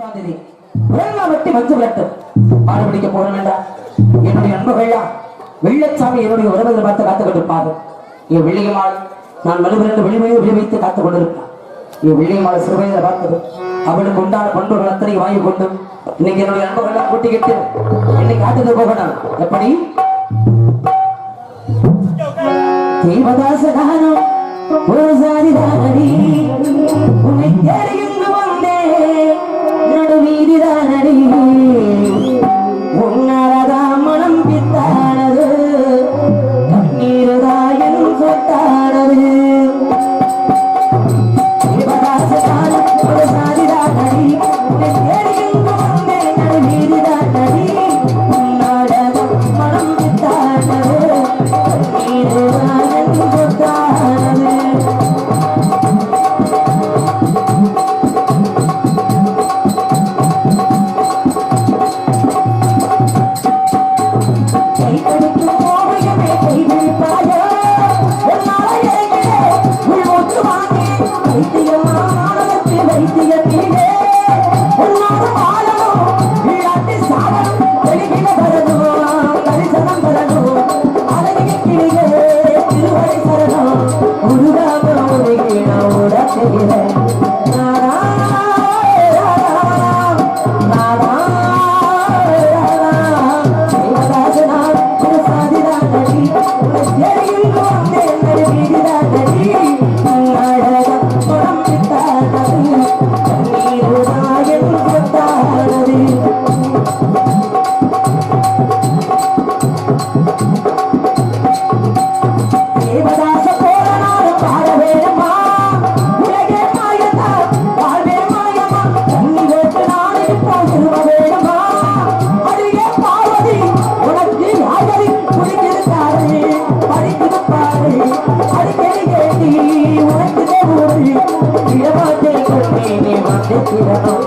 வெட்டி மஞ்சு விரட்டும் பாடு பிடிக்க போக வேண்டாம். என்னுடைய அன்புகளா வெள்ளச்சாமி என்னுடைய உறவுகளை பார்த்து காத்துக் கொண்டிருப்பாரு. என் வெள்ளியம்மாள் நான் மறுபிரண்டு வெளிமையை விளைவித்து காத்துக் கொண்டிருப்பான். என் வெள்ளியம்மாள் சிறுவயதை பார்த்தது அவளுக்கு உண்டான பண்புகள் அத்தனை வாங்கி கொண்டு இன்னைக்கு என்னுடைய அன்புகளெல்லாம் கூட்டிக்கிட்டு இன்னைக்கு காத்துக்கு போகணும். எப்படி தேவதாசகானோ ஒரு சாரிதானடி உன்னை தேடிந்து வந்தே நடுவீதிதானடி உன்னரதா மனம் பித்தானது கண்ணீருதாயன் சொத்தானது தேவதாசகானோ ஒரு சாரிதானடி உன்னை தேடிந்து வந்தே நடுவீதிதானடி உன்னரதா மனம் பித்தானது கண்ணீருதாயன் சொத்தானது Thank you.